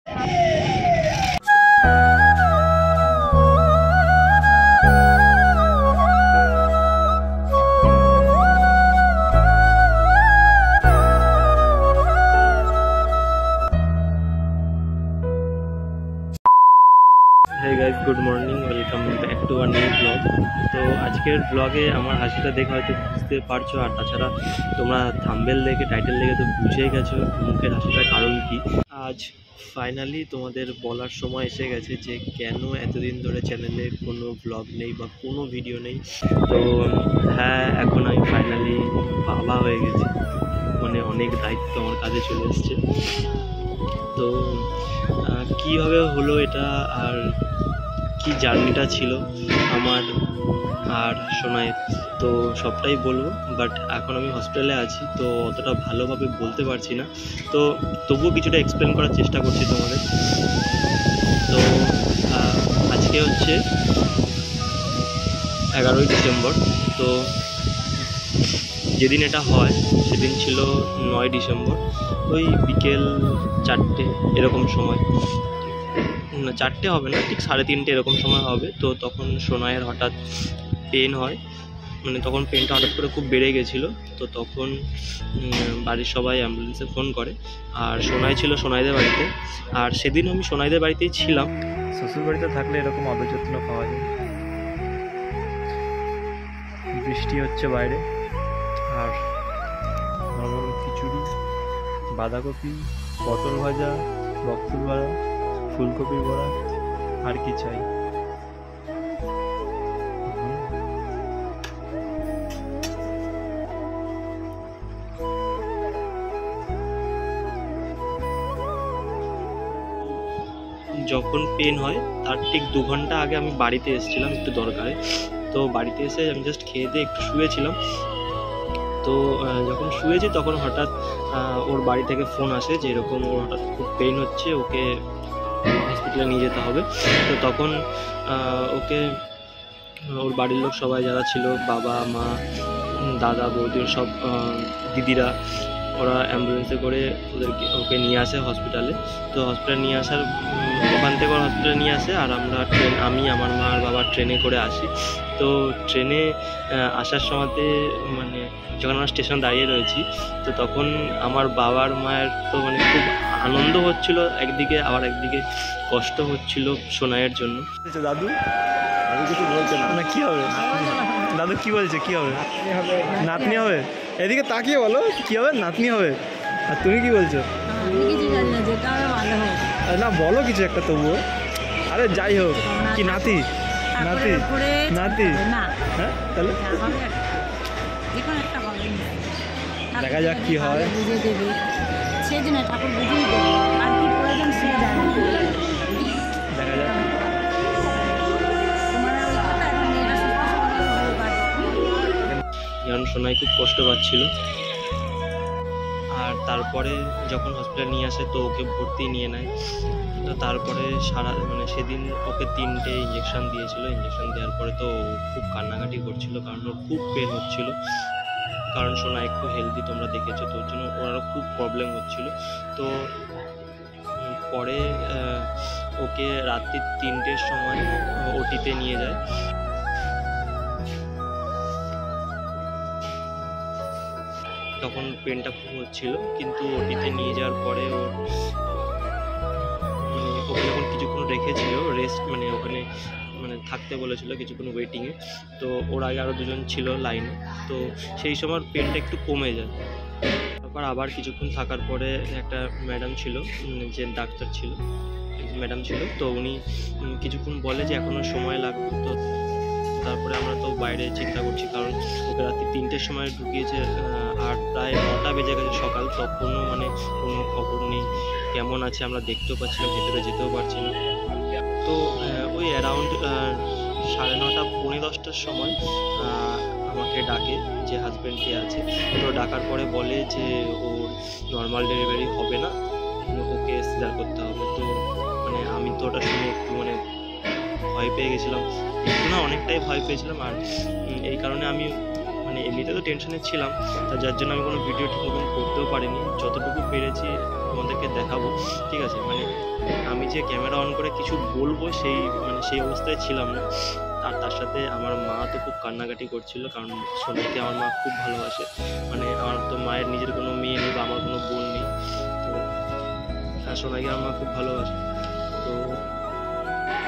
Hey guys, good morning, welcome back to our new vlog. তো আজকের ব্লগে আমার হাসিটা দেখে হয়তো বুঝতে পারছো, আর তাছাড়া তোমরা থাম্বনেল দেখে টাইটেল দেখে তো বুঝেই গেছো মুখের হাসিটার কারণ কি। আজ ফাইনালি তোমাদের বলার সময় এসে গেছে যে কেন এতদিন ধরে চ্যানেলে কোনো ব্লগ নেই বা কোনো ভিডিও নেই। তো হ্যাঁ, এখন আমি ফাইনালি বাবা হয়ে গেছি, মানে অনেক দায়িত্ব আমার কাঁধে চলে এসছে। তো কীভাবে হলো এটা, আর কি জার্নিটা ছিল আমার আর সোনাইয়ের, তো সবটাই বলবো। বাট এখন আমি হসপিটালে আছি, তো অতটা ভালোভাবে বলতে পারছি না, তো তবুও কিছুটা এক্সপ্লেন করার চেষ্টা করছি তোমাদের। তো আজকে হচ্ছে 11ই ডিসেম্বর। তো যেদিন এটা হয় সেদিন ছিল 9 ডিসেম্বর, ওই বিকেল 4টে এরকম সময়, না 4টে হবে না, ঠিক 3:30 এরকম সময় হবে। তো তখন সোনাইয়ের হঠাৎ পেন হয়, মানে তখন পেনটা হঠাৎ করে খুব বেড়ে গেছিলো। তো তখন বাড়ির সবাই অ্যাম্বুলেন্সে ফোন করে, আর সোনাই ছিল সোনাইদের বাড়িতে। আর সেদিন আমি সোনাইদের বাড়িতেই ছিলাম। শ্বশুর বাড়িতে থাকলে এরকম আদর যত্ন পাওয়া যায়। বৃষ্টি হচ্ছে বাইরে, আর নরম খিচুড়ি, বাঁধাকপি, পটল ভাজা, বকফুল ভাজা, ফুলকপির বড়া, আর কি চাই। যখন পেন হয় তার ঠিক 2 ঘন্টা আগে আমি বাড়িতে এসেছিলাম একটু দরকারে। তো বাড়িতে এসে আমি জাস্ট খেয়ে দিয়ে একটু শুয়েছিলাম। তো যখন শুয়েছি তখন হঠাৎ ওর বাড়ি থেকে ফোন আসে যে এরকম ওর হঠাৎ খুব পেন হচ্ছে, ওকে হসপিটালে নিয়ে যেতে হবে। তো তখন ওকে ওর বাড়ির লোক সবাই যারা ছিল, বাবা মা দাদা বৌদি সব দিদিরা, ওরা অ্যাম্বুলেন্সে করে ওকে নিয়ে আসে হসপিটালে। তো হসপিটালে নিয়ে আসার ওখান থেকে ওর হসপিটালে নিয়ে আসে, আর আমি আমার মা আর বাবা ট্রেনে করে আসি। তো ট্রেনে আসার সময়তে মানে যখন আমরা স্টেশন দাঁড়িয়ে রয়েছি, তো তখন আমার বাবার মায়ের তো মানে খুব আনন্দ হচ্ছিল একদিকে, আবার একদিকে কষ্ট হচ্ছিল সোনাইয়ের জন্য। দাদু কিছু বলছে না, কি হবে দাদু, কি বলছে কি হবে? নাতনি হবে। এদিকে তাকিয়ে বলো কি হবে, নাতনি হবে। আর তুমি কি বলছো? না বলো কিছু একটা তবুও। আরে যাই হোক, কি নাতি নাতি নাতি, হ্যাঁ তাহলে দেখা যাক কি হয়। দেখা যাক। কারণ সোনাই খুব কষ্ট পাচ্ছিল। আর তারপরে যখন হসপিটাল নিয়ে আসে তো ওকে ভর্তি নিয়ে নেয়। তো তারপরে মানে সেদিন ওকে 3টে ইঞ্জেকশন দিয়েছিল। ইঞ্জেকশন দেওয়ার পরে তো খুব কান্নাকাটি করছিল, কারণ ওর খুব পেন হচ্ছিল। কারণ সোনা একটু হেলদি, তোমরা দেখেছো, তোর জন্য ওনারও খুব প্রবলেম হচ্ছিল। তো পরে ওকে রাত্রি 3টের সময় ওটিতে নিয়ে যায়। তখন পেনটা খুব হচ্ছিল, কিন্তু ওটিতে নিয়ে যাওয়ার পরে ওর মানে ওকে যখন কিছুক্ষণ রেখেছিল রেস্ট, মানে ওখানে মানে থাকতে বলেছিল কিছুক্ষণ ওয়েটিংয়ে। তো ওর আগে আরও 2জন ছিল লাইনে, তো সেই সময় পেনটা একটু কমে যায়। তারপর আবার কিছুক্ষণ থাকার পরে একটা ম্যাডাম ছিল, যে ডাক্তার ছিল, ম্যাডাম ছিল, তো উনি কিছুক্ষণ বলে যে এখনও সময় লাগবে। তো তারপরে আমরা তো বাইরে চিন্তা করছি, কারণ ওকে রাত্রি 3টের সময় ঢুকিয়েছে, আর প্রায় 9টা বেজে গেছে সকাল, তখনও মানে কোনো খবর নেই, কেমন আছে আমরা দেখতেও পাচ্ছি না, ভেতরে যেতেও পারছি না। তো ওই অ্যারাউন্ড 9:30 পৌনে 10টার সময় আমাকে ডাকে, যে হাজব্যান্ডকে আছে। তো ডাকার পরে বলে যে ওর নর্মাল ডেলিভারি হবে না, ওকে সিজার করতে হবে। তো মানে আমি তো ওটা শুনে একটু মানে ভয় পেয়ে গেছিলাম, একটু না অনেকটাই ভয় পেয়েছিলাম। আর এই কারণে আমি মানে এমনিতে তো টেনশনে ছিলাম, তা যার জন্য আমি কোনো ভিডিও ঠিক মতন করতেও পারিনি। যতটুকু পেরেছি তোমাদেরকে দেখাবো, ঠিক আছে। মানে আমি যে ক্যামেরা অন করে কিছু বলবো সেই অবস্থায় ছিলাম না। আর তার সাথে আমার মা তো খুব কান্নাকাটি করছিল, কারণ সোনাইকে আমার মা খুব ভালোবাসে। মানে আমার তো মায়ের নিজের কোনো মেয়ে নেই বা আমার কোনো বোন নেই, তো সোনাইকে আমার মা খুব ভালোবাসে। তো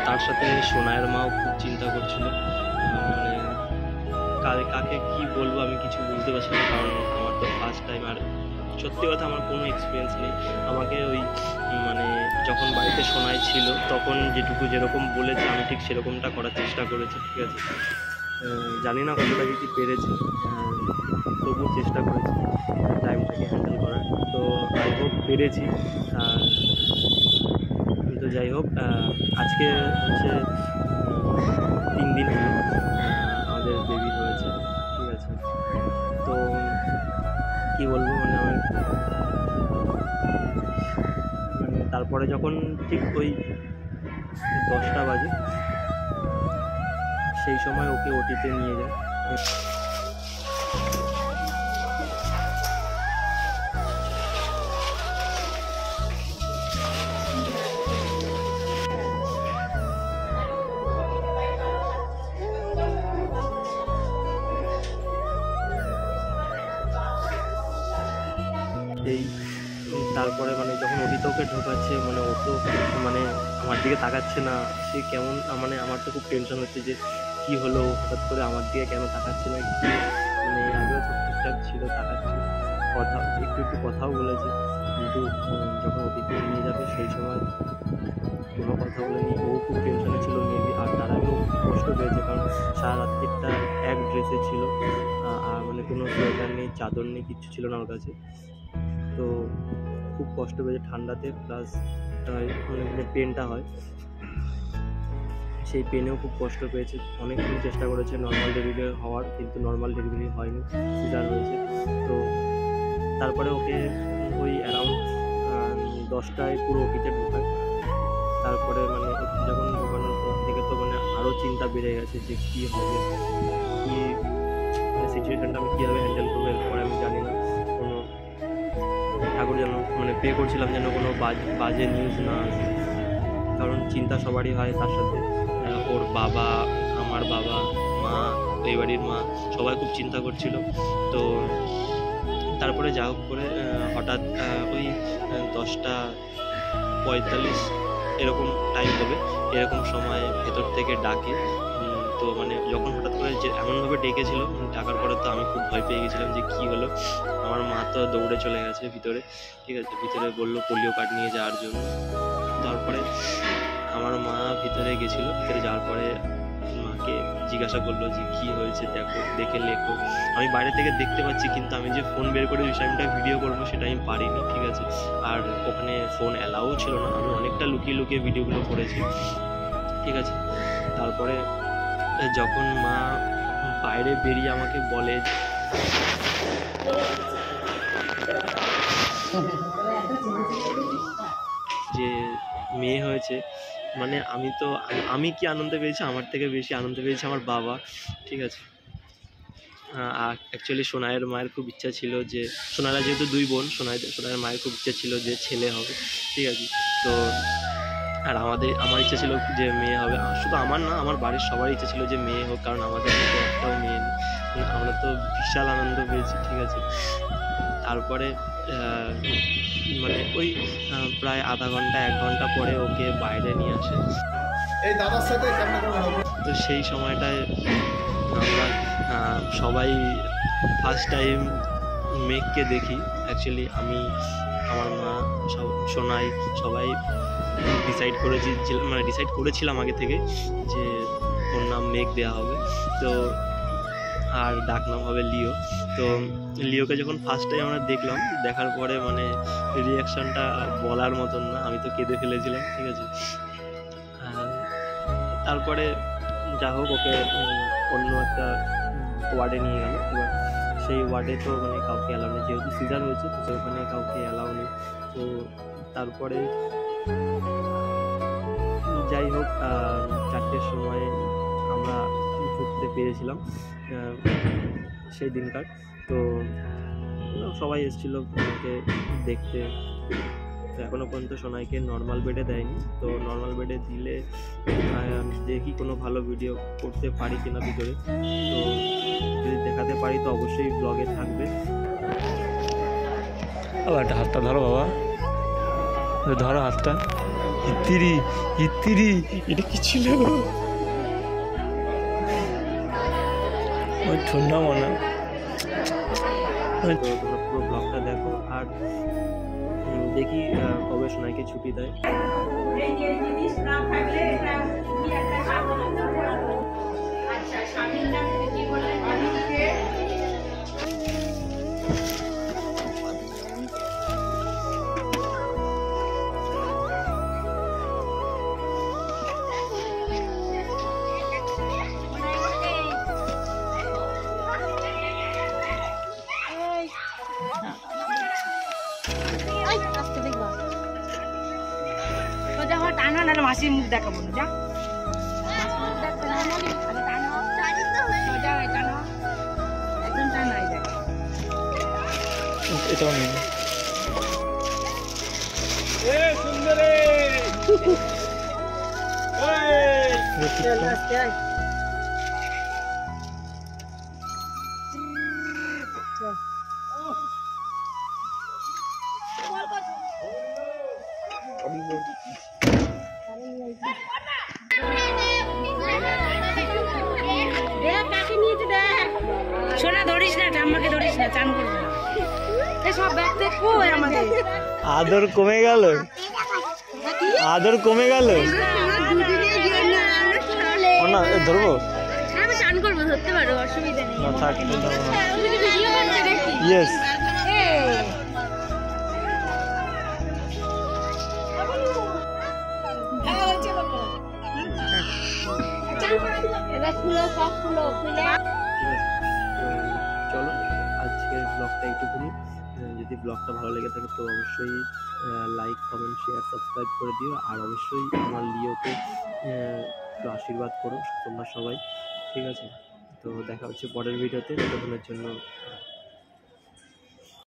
তার সাথে সোনাইয়ের মাও খুব চিন্তা করছিল, মানে কাকে কি বলবো আমি কিছু বুঝতে পারছি না, কারণ আমার তো ফার্স্ট টাইম। আর সত্যি কথা আমার কোনো এক্সপিরিয়েন্স নেই। আমাকে ওই মানে যখন বাড়িতে সোনাই ছিল তখন যেরকম বলেছে আমি ঠিক সেরকমটা করার চেষ্টা করেছি, ঠিক আছে। জানি না কতটা কি পেরেছি, তবুও চেষ্টা করেছি টাইমটাকে হ্যান্ডেল করার। তো আই হোপ পেরেছি। তো যাই হোক, আজকে হচ্ছে 3 দিন হলো আমাদের বেবি হয়েছে, ঠিক আছে। তো কি বলবো, মানে আমার মানে তারপরে যখন ঠিক ওই 10টা বাজে সেই সময় ওকে ওটিতে নিয়ে যায়। এই তারপরে মানে যখন ওটিতে ওকে ঢোকাচ্ছে, মানে ও তো মানে আমার দিকে তাকাচ্ছে না, সে কেমন, মানে আমার তো খুব টেনশন হচ্ছে যে কি হলো, হঠাৎ করে আমার দিকে কেন তাকাচ্ছে না, কি মানে আগেও সব ঠিকঠাক ছিল, তাকাচ্ছে, কথা একটু কথাও বলেছে, কিন্তু যখন ওটিতে নিয়ে যাবে সেই সময় কোনো কথা বলেনি। ও খুব টেনশনে ছিল মেবি, আর তার আগেও কষ্ট পেয়েছে, কারণ সারা রাত্রিটা এক ড্রেসে ছিল, আর মানে কোনো সোয়েটার নেই, চাদর নেই, কিচ্ছু ছিল না ওর কাছে। তো খুব কষ্ট পেয়েছে ঠান্ডাতে, প্লাস মানে পেনটা হয়, সেই পেনেও খুব কষ্ট পেয়েছে। অনেকক্ষণ চেষ্টা করেছে নর্মাল ডেলিভারি হওয়ার, কিন্তু নর্মাল ডেলিভারি হয়নি, সিজার হয়েছে। তো তারপরে ওকে ওই অ্যারাউন্ড 10টায় পুরো ওটিতে ঢোকায়। তারপরে মানে যখন ঢোকানোর পর থেকে তো মানে আরও চিন্তা বেড়ে গেছে যে কী হবে, কী সিচুয়েশানটা আমি কীভাবে হ্যান্ডেল করবো। এরপরে আমি জানি না, কোনো ঠাকুর যেন মানে প্রে করছিলাম যেন কোনো বাজে নিউজ না আসে, কারণ চিন্তা সবারই হয়। তার সাথে ওর বাবা, আমার বাবা, মা, এই বাড়ির মা, সবাই খুব চিন্তা করছিল। তো তারপরে যা হোক করে হঠাৎ ওই 10:45 এরকম টাইম হবে, এরকম সময় ভেতর থেকে ডাকে। তো মানে যখন হঠাৎ করে যে এমনভাবে ডেকেছিল, ডাকার পরে তো আমি খুব ভয় পেয়ে গেছিলাম যে কী হলো। আমার মা তো দৌড়ে চলে গেছে ভিতরে, ঠিক আছে, ভিতরে বললো পোলিও কার্ড নিয়ে যাওয়ার জন্য। তারপরে আমার মা ভিতরে গেছিলো, ভিতরে যাওয়ার পরে মাকে জিজ্ঞাসা করলো যে কী হয়েছে, দেখে লেখো। আমি বাইরে থেকে দেখতে পাচ্ছি, কিন্তু আমি যে ফোন বের করে বিষয়টা ভিডিও করবো সেটা আমি পারিনি, ঠিক আছে। আর ওখানে ফোন অ্যালাউ ছিল না, আমি অনেকটা লুকিয়ে লুকিয়ে ভিডিওগুলো করেছি, ঠিক আছে। তারপরে যখন মা বাইরে বেরিয়ে আমাকে বলে যে মেয়ে হয়েছে, মানে আমি কি আনন্দ পেয়েছি, আমার থেকে বেশি আনন্দ পেয়েছে আমার বাবা, ঠিক আছে। আর অ্যাকচুয়ালি সোনাইয়ের মায়ের খুব ইচ্ছা ছিল যে, সোনাইরা যেহেতু 2 বোন, সোনাইয়ের মায়ের খুব ইচ্ছা ছিল যে ছেলে হবে, ঠিক আছে। তো আর আমার ইচ্ছা ছিল যে মেয়ে হবে। শুধু আমার না, আমার বাড়ির সবারই ইচ্ছা ছিল যে মেয়ে হোক, কারণ আমাদের মধ্যে একটাও মেয়ে নেই। আমরা তো বিশাল আনন্দ পেয়েছি, ঠিক আছে। তারপরে মানে ওই প্রায় আধা ঘন্টা 1 ঘন্টা পরে ওকে বাইরে নিয়ে আসে। এই দাদার সাথে তো সেই সময়টায় আমরা সবাই ফার্স্ট টাইম মেঘকে দেখি। অ্যাকচুয়ালি আমি, আমার মা, সোনাই সবাই ডিসাইড করেছিলাম আগে থেকে যে ওর নাম মেঘ দেওয়া হবে, তো আর ডাক নাম হবে লিও। তো লিওকে যখন ফার্স্ট টাইম আমরা দেখলাম, দেখার পরে মানে রিয়াকশানটা বলার মতন না, আমি তো কেঁদে ফেলেছিলাম, ঠিক আছে। তারপরে যা হোক ওকে অন্য একটা ওয়ার্ডে নিয়ে গেল। এবার সেই ওয়ার্ডে তো মানে কাউকে অ্যালাউ নেই, যেহেতু সিজার হয়েছে, তো সেখানে কাউকে অ্যালাউ নেই। তো তারপরে যাই হোক 4টের সময় আমরা ঢুকতে পেরেছিলাম সেই দিনকার। তো সবাই এসেছিলো আমাকে দেখতে, তো এখনও পর্যন্ত সোনাইকে নর্মাল বেডে দেয়নি, তো নর্মাল বেডে দিলে দেখি কোনো ভালো ভিডিও করতে পারি কিনা ভিতরে। তো যদি দেখাতে পারি তো অবশ্যই ব্লগে থাকবে। আবার একটা হাতটা ধরো বাবা, ধরো হাতটা। ইত্তিরি ইত্তিরি, এটা কি ছিল? ওই ঠান্ডা মনে। তো তোমরা পুরো ব্লগটা দেখো, আর দেখি কবে সোনাইকে ছুটি দেয়। টানো না, মাসির মুখ দেখাবো না, যা একদম টানাই দেখ। এটাও নেই। সোনা ধরিস না, ঠাম্মাকে ধরিস না, চান করবো না। সব ব্যাগ দেখো আমাদের আদর কমে গেল, আদর কমে গেল না। ধরবো আমি চান করবো, ধরতে পারো, অসুবিধা নেই। না থাক, ভিডিও করতে দেখি। ইয়েস। এবার খুলো, সব খুলো, খুলে চলো আজকের ব্লগটা এইটুকুনি। যদি ব্লগটা ভালো লেগে থাকে তো অবশ্যই লাইক, কমেন্ট, শেয়ার, সাবস্ক্রাইব করে দিও। আর অবশ্যই আমার লিওকে একটু আশীর্বাদ করো তোমরা সবাই, ঠিক আছে? তো দেখা হচ্ছে পরের ভিডিওতে। ততক্ষণের জন্য